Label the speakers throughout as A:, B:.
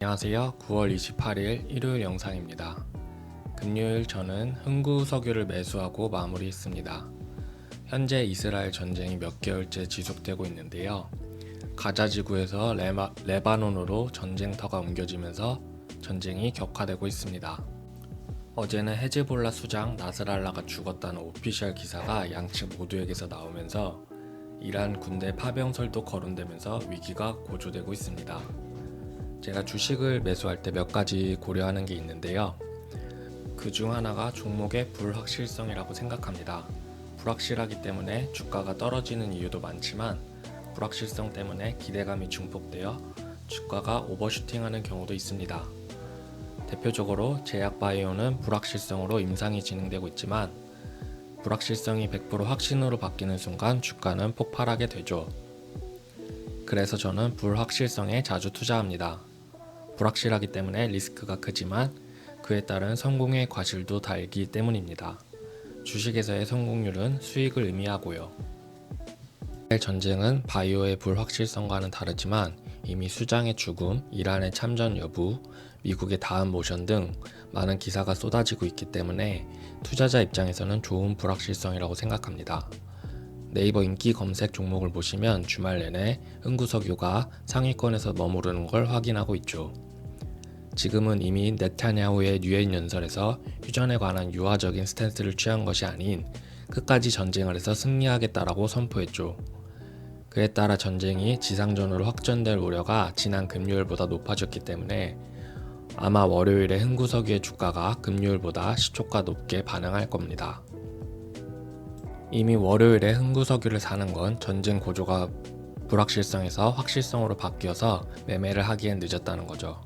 A: 안녕하세요. 9월 28일 일요일 영상입니다. 금요일 저는 흥구 석유를 매수하고 마무리했습니다. 현재 이스라엘 전쟁이 몇 개월째 지속되고 있는데요. 가자 지구에서 레바논으로 전쟁터가 옮겨지면서 전쟁이 격화되고 있습니다. 어제는 헤즈볼라 수장 나스랄라가 죽었다는 오피셜 기사가 양측 모두에게서 나오면서 이란 군대 파병설도 거론되면서 위기가 고조되고 있습니다. 제가 주식을 매수할 때 몇 가지 고려하는 게 있는데요. 그 중 하나가 종목의 불확실성이라고 생각합니다. 불확실하기 때문에 주가가 떨어지는 이유도 많지만 불확실성 때문에 기대감이 증폭되어 주가가 오버슈팅하는 경우도 있습니다. 대표적으로 제약바이오는 불확실성으로 임상이 진행되고 있지만 불확실성이 100% 확신으로 바뀌는 순간 주가는 폭발하게 되죠. 그래서 저는 불확실성에 자주 투자합니다. 불확실하기 때문에 리스크가 크지만 그에 따른 성공의 과실도 달기 때문입니다. 주식에서의 성공률은 수익을 의미하고요. 전쟁은 바이오의 불확실성과는 다르지만 이미 수장의 죽음, 이란의 참전 여부, 미국의 다음 모션 등 많은 기사가 쏟아지고 있기 때문에 투자자 입장에서는 좋은 불확실성이라고 생각합니다. 네이버 인기 검색 종목을 보시면 주말 내내 흥구석유가 상위권에서 머무르는 걸 확인하고 있죠. 지금은 이미 네타냐후의 유엔 연설에서 휴전에 관한 유화적인 스탠스를 취한 것이 아닌 끝까지 전쟁을 해서 승리하겠다라고 선포했죠. 그에 따라 전쟁이 지상전으로 확전될 우려가 지난 금요일보다 높아졌기 때문에 아마 월요일에 흥구석유의 주가가 금요일보다 시초가 높게 반응할 겁니다. 이미 월요일에 흥구석유를 사는 건 전쟁 고조가 불확실성에서 확실성으로 바뀌어서 매매를 하기엔 늦었다는 거죠.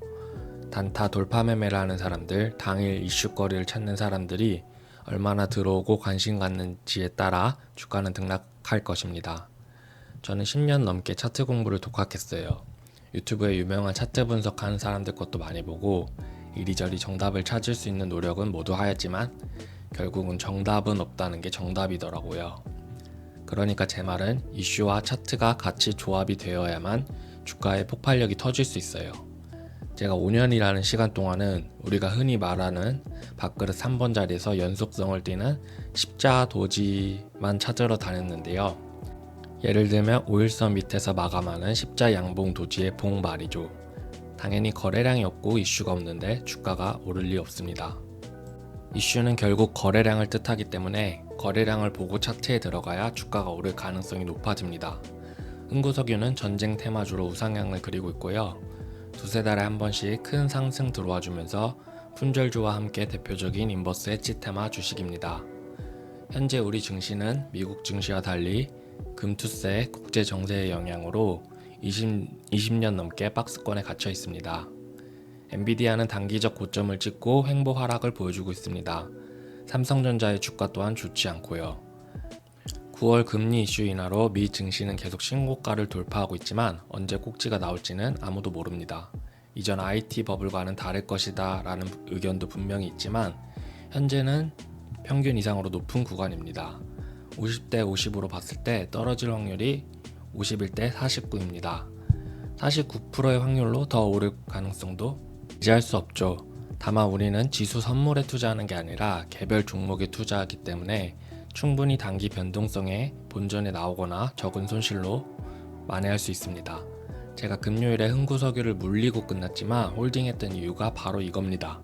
A: 단타 돌파 매매를 하는 사람들, 당일 이슈거리를 찾는 사람들이 얼마나 들어오고 관심 갖는지에 따라 주가는 등락할 것입니다. 저는 10년 넘게 차트 공부를 독학했어요. 유튜브에 유명한 차트 분석하는 사람들 것도 많이 보고 이리저리 정답을 찾을 수 있는 노력은 모두 하였지만 결국은 정답은 없다는 게 정답이더라고요. 그러니까 제 말은 이슈와 차트가 같이 조합이 되어야만 주가의 폭발력이 터질 수 있어요. 제가 5년이라는 시간 동안은 우리가 흔히 말하는 밥그릇 3번 자리에서 연속성을 띠는 십자 도지만 찾으러 다녔는데요. 예를 들면 5일선 밑에서 마감하는 십자 양봉 도지의 봉 말이죠. 당연히 거래량이 없고 이슈가 없는데 주가가 오를 리 없습니다. 이슈는 결국 거래량을 뜻하기 때문에 거래량을 보고 차트에 들어가야 주가가 오를 가능성이 높아집니다. 흥구석유는 전쟁 테마주로 우상향을 그리고 있고요. 두세 달에 한 번씩 큰 상승 들어와 주면서 품절주와 함께 대표적인 인버스 엣지 테마 주식입니다. 현재 우리 증시는 미국 증시와 달리 금투세 국제 정세의 영향으로 20년 넘게 박스권에 갇혀 있습니다. 엔비디아는 단기적 고점을 찍고 횡보 하락을 보여주고 있습니다. 삼성전자의 주가 또한 좋지 않고요. 9월 금리 이슈 인하로 미 증시는 계속 신고가를 돌파하고 있지만 언제 꼭지가 나올지는 아무도 모릅니다. 이전 IT 버블과는 다를 것이다 라는 의견도 분명히 있지만 현재는 평균 이상으로 높은 구간입니다. 50대 50으로 봤을 때 떨어질 확률이 51대 49입니다. 49%의 확률로 더 오를 가능성도 배제할 수 없죠. 다만 우리는 지수 선물에 투자하는 게 아니라 개별 종목에 투자하기 때문에 충분히 단기 변동성에 본전에 나오거나 적은 손실로 만회할 수 있습니다. 제가 금요일에 흥구석유를 물리고 끝났지만 홀딩했던 이유가 바로 이겁니다.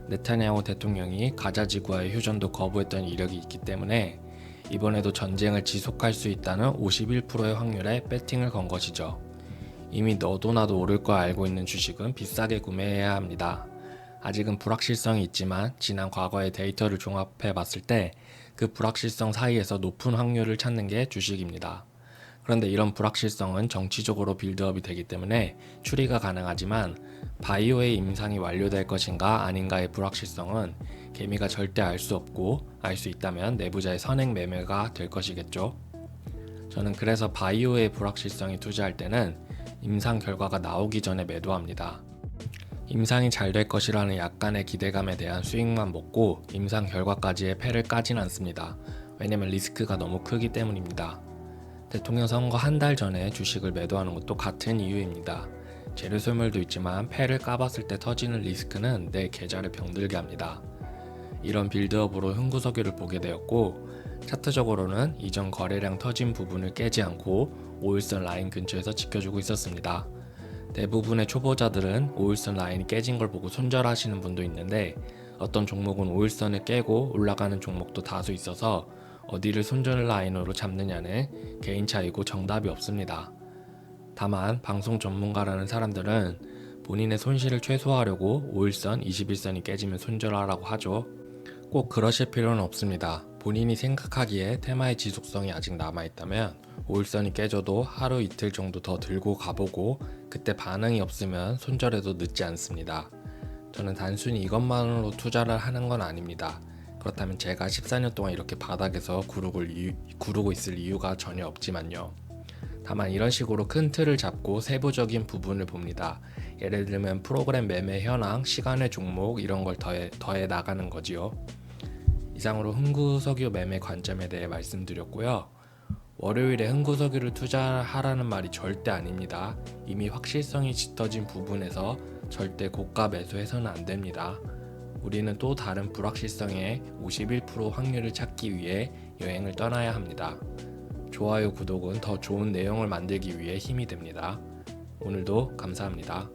A: 네타냐후 대통령이 가자 지구와의 휴전도 거부했던 이력이 있기 때문에 이번에도 전쟁을 지속할 수 있다는 51%의 확률에 배팅을 건 것이죠. 이미 너도 나도 오를 거 알고 있는 주식은 비싸게 구매해야 합니다. 아직은 불확실성이 있지만 지난 과거의 데이터를 종합해 봤을 때 그 불확실성 사이에서 높은 확률을 찾는 게 주식입니다. 그런데 이런 불확실성은 정치적으로 빌드업이 되기 때문에 추리가 가능하지만 바이오의 임상이 완료될 것인가 아닌가의 불확실성은 개미가 절대 알 수 없고 알 수 있다면 내부자의 선행 매매가 될 것이겠죠. 저는 그래서 바이오의 불확실성이 투자할 때는 임상 결과가 나오기 전에 매도합니다. 임상이 잘 될 것이라는 약간의 기대감에 대한 수익만 먹고 임상 결과까지의 패를 까진 않습니다. 왜냐면 리스크가 너무 크기 때문입니다. 대통령 선거 한 달 전에 주식을 매도하는 것도 같은 이유입니다. 재료 소멸도 있지만 패를 까봤을 때 터지는 리스크는 내 계좌를 병들게 합니다. 이런 빌드업으로 흥구석유를 보게 되었고, 차트적으로는 이전 거래량 터진 부분을 깨지 않고 5일선 라인 근처에서 지켜주고 있었습니다. 대부분의 초보자들은 5일선 라인이 깨진 걸 보고 손절하시는 분도 있는데, 어떤 종목은 5일선을 깨고 올라가는 종목도 다수 있어서 어디를 손절 라인으로 잡느냐는 개인 차이고 정답이 없습니다. 다만 방송 전문가라는 사람들은 본인의 손실을 최소화하려고 5일선, 21선이 깨지면 손절하라고 하죠. 꼭 그러실 필요는 없습니다. 본인이 생각하기에 테마의 지속성이 아직 남아있다면 5일선이 깨져도 하루 이틀 정도 더 들고 가보고 그때 반응이 없으면 손절해도 늦지 않습니다. 저는 단순히 이것만으로 투자를 하는 건 아닙니다. 그렇다면 제가 14년 동안 이렇게 바닥에서 구르고 있을 이유가 전혀 없지만요. 다만 이런 식으로 큰 틀을 잡고 세부적인 부분을 봅니다. 예를 들면 프로그램 매매 현황, 시간의 종목 이런 걸 더해 나가는 거지요. 이상으로 흥구석유 매매 관점에 대해 말씀드렸고요. 월요일에 흥구석유를 투자하라는 말이 절대 아닙니다. 이미 확실성이 짙어진 부분에서 절대 고가 매수해서는 안 됩니다. 우리는 또 다른 불확실성의 51% 확률을 찾기 위해 여행을 떠나야 합니다. 좋아요, 구독은 더 좋은 내용을 만들기 위해 힘이 됩니다. 오늘도 감사합니다.